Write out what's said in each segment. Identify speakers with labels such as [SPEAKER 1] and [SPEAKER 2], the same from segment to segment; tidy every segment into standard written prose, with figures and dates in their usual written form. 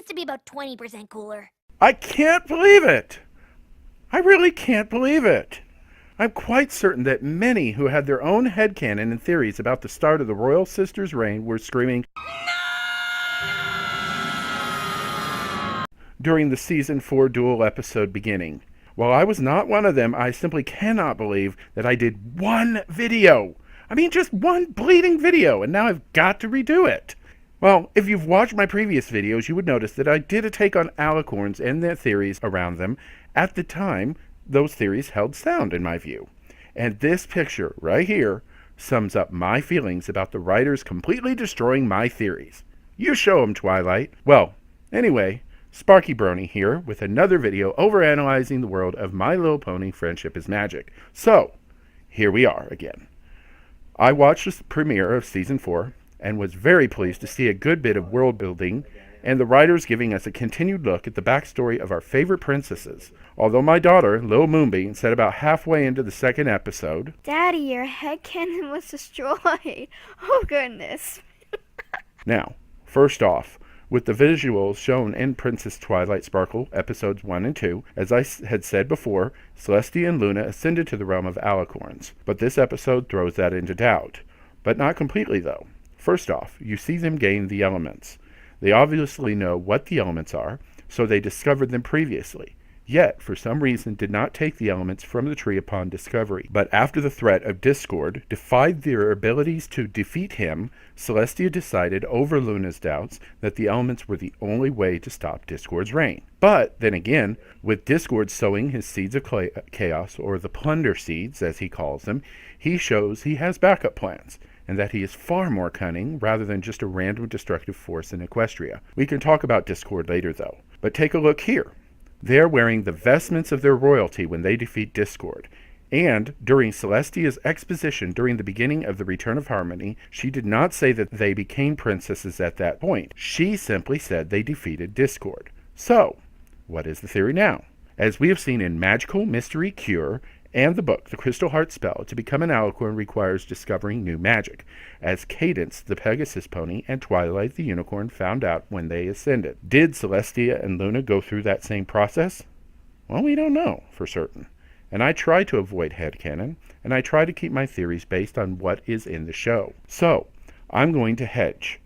[SPEAKER 1] used to be about 20% cooler.
[SPEAKER 2] I can't believe it! I really can't believe it! I'm quite certain that many who had their own headcanon and theories about the start of the royal sisters' reign were screaming, during the Season 4 duel episode beginning. While I was not one of them, I simply cannot believe that I did one video. I mean, just one bleeding video, and now I've got to redo it. Well, if you've watched my previous videos, you would notice that I did a take on alicorns and their theories around them. At the time, those theories held sound in my view. And this picture right here sums up my feelings about the writers completely destroying my theories. You show 'em, Twilight. Well, anyway, Sparky Brony here with another video overanalyzing the world of My Little Pony Friendship is Magic. So, here we are again. I watched the premiere of Season 4 and was very pleased to see a good bit of world building and the writers giving us a continued look at the backstory of our favorite princesses. Although my daughter, Lil Moonbeam, said about halfway into the second episode,
[SPEAKER 3] Daddy, your headcanon was destroyed. Oh, goodness.
[SPEAKER 2] Now, first off, with the visuals shown in Princess Twilight Sparkle episodes 1 and 2, as I had said before, Celestia and Luna ascended to the realm of alicorns, but this episode throws that into doubt. But not completely, though. First off, you see them gain the elements. They obviously know what the elements are, so they discovered them previously, yet for some reason did not take the elements from the tree upon discovery. But after the threat of Discord defied their abilities to defeat him, Celestia decided over Luna's doubts that the elements were the only way to stop Discord's reign. But then again, with Discord sowing his seeds of chaos, or the plunder seeds as he calls them, he shows he has backup plans, and that he is far more cunning rather than just a random destructive force in Equestria. We can talk about Discord later though, but take a look here. They are wearing the vestments of their royalty when they defeat Discord. And during Celestia's exposition during the beginning of the Return of Harmony, she did not say that they became princesses at that point. She simply said they defeated Discord. So, what is the theory now? As we have seen in Magical Mystery Cure and the book, The Crystal Heart Spell, to become an alicorn requires discovering new magic, as Cadence, the Pegasus pony, and Twilight, the unicorn, found out when they ascended. Did Celestia and Luna go through that same process? Well, we don't know for certain. And I try to avoid headcanon, and I try to keep my theories based on what is in the show. So, I'm going to hedge.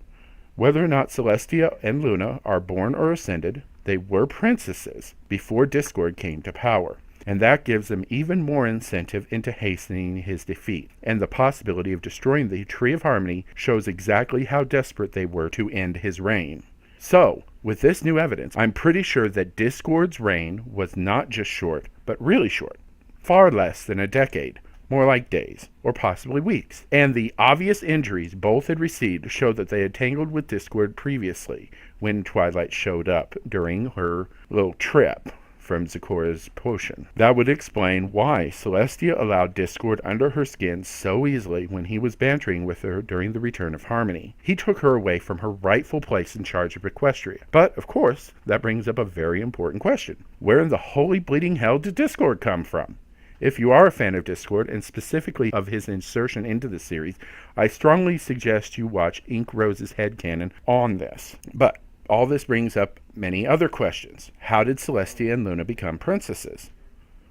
[SPEAKER 2] Whether or not Celestia and Luna are born or ascended, they were princesses before Discord came to power. And that gives them even more incentive into hastening his defeat. And the possibility of destroying the Tree of Harmony shows exactly how desperate they were to end his reign. So, with this new evidence, I'm pretty sure that Discord's reign was not just short, but really short. Far less than a decade. More like days, or possibly weeks. And the obvious injuries both had received show that they had tangled with Discord previously, when Twilight showed up during her little trip from Zecora's potion. That would explain why Celestia allowed Discord under her skin so easily when he was bantering with her during the Return of Harmony. He took her away from her rightful place in charge of Equestria. But, of course, that brings up a very important question. Where in the holy bleeding hell did Discord come from? If you are a fan of Discord, and specifically of his insertion into the series, I strongly suggest you watch Ink Rose's headcanon on this. But all this brings up many other questions. How did Celestia and Luna become princesses?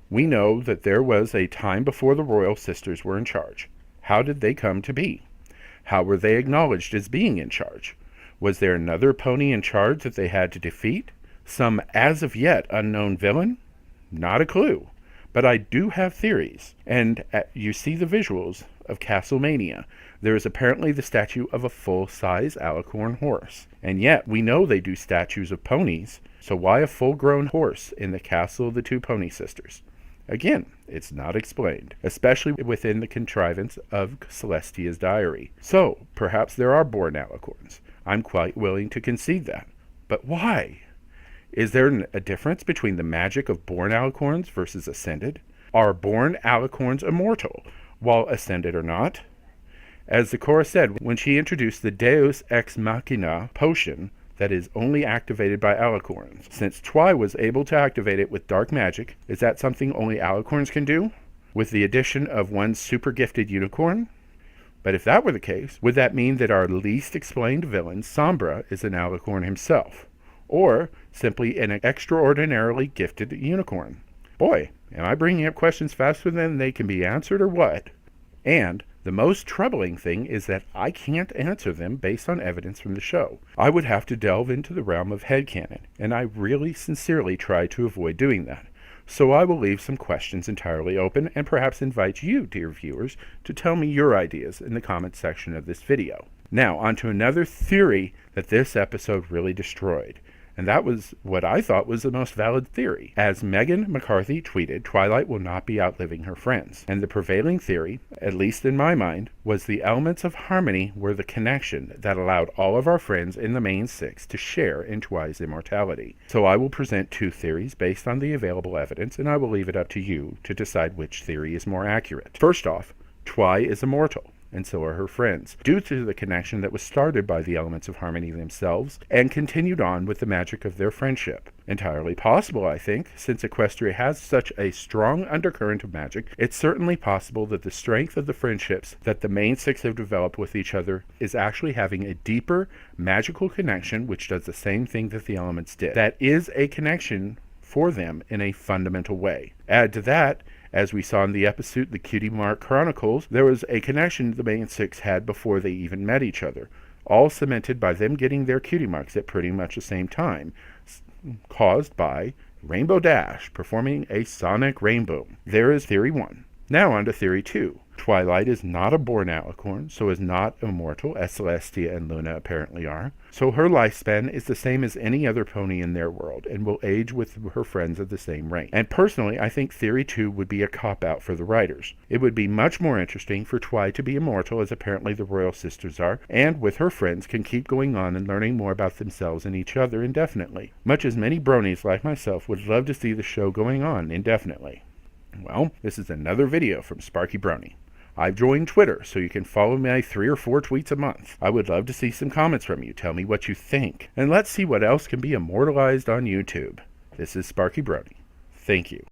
[SPEAKER 2] We know that there was a time before the royal sisters were in charge. How did they come to be? How were they acknowledged as being in charge? Was there another pony in charge that they had to defeat? Some as of yet unknown villain? Not a clue. But I do have theories, and you see the visuals of Castlemania. There is apparently the statue of a full-size alicorn horse, and yet we know they do statues of ponies, so why a full-grown horse in the castle of the two pony sisters? Again, it's not explained, especially within the contrivance of Celestia's diary. So, perhaps there are born alicorns. I'm quite willing to concede that. But why? Is there a difference between the magic of born alicorns versus ascended? Are born alicorns immortal, while ascended or not? As Zecora said when she introduced the Deus Ex Machina potion that is only activated by alicorns. Since Twi was able to activate it with dark magic, is that something only alicorns can do? With the addition of one super gifted unicorn? But if that were the case, would that mean that our least explained villain, Sombra, is an alicorn himself? or simply an extraordinarily gifted unicorn? Boy, am I bringing up questions faster than they can be answered or what? And the most troubling thing is that I can't answer them based on evidence from the show. I would have to delve into the realm of headcanon, and I really sincerely try to avoid doing that. So I will leave some questions entirely open and perhaps invite you, dear viewers, to tell me your ideas in the comments section of this video. Now, on to another theory that this episode really destroyed. And that was what I thought was the most valid theory. As Megan McCarthy tweeted, Twilight will not be outliving her friends. And the prevailing theory, at least in my mind, was the elements of harmony were the connection that allowed all of our friends in the main six to share in Twi's immortality. So I will present two theories based on the available evidence, and I will leave it up to you to decide which theory is more accurate. First off, Twi is immortal, and so are her friends, due to the connection that was started by the elements of harmony themselves and continued on with the magic of their friendship. Entirely possible, I think, since Equestria has such a strong undercurrent of magic, it's certainly possible that the strength of the friendships that the main six have developed with each other is actually having a deeper magical connection which does the same thing that the elements did. That is a connection for them in a fundamental way. Add to that, as we saw in the episode The Cutie Mark Chronicles, there was a connection the main six had before they even met each other, all cemented by them getting their cutie marks at pretty much the same time, caused by Rainbow Dash performing a sonic rainbow. There is theory 1. Now on to theory 2. Twilight is not a born alicorn, so is not immortal, as Celestia and Luna apparently are. So her lifespan is the same as any other pony in their world, and will age with her friends of the same rank. And personally, I think theory 2 would be a cop-out for the writers. It would be much more interesting for Twi to be immortal, as apparently the Royal Sisters are, and with her friends can keep going on and learning more about themselves and each other indefinitely. Much as many bronies like myself would love to see the show going on indefinitely. Well, this is another video from Sparky Brony. I've joined Twitter, so you can follow my 3 or 4 tweets a month. I would love to see some comments from you. Tell me what you think. And let's see what else can be immortalized on YouTube. This is Sparky Brony. Thank you.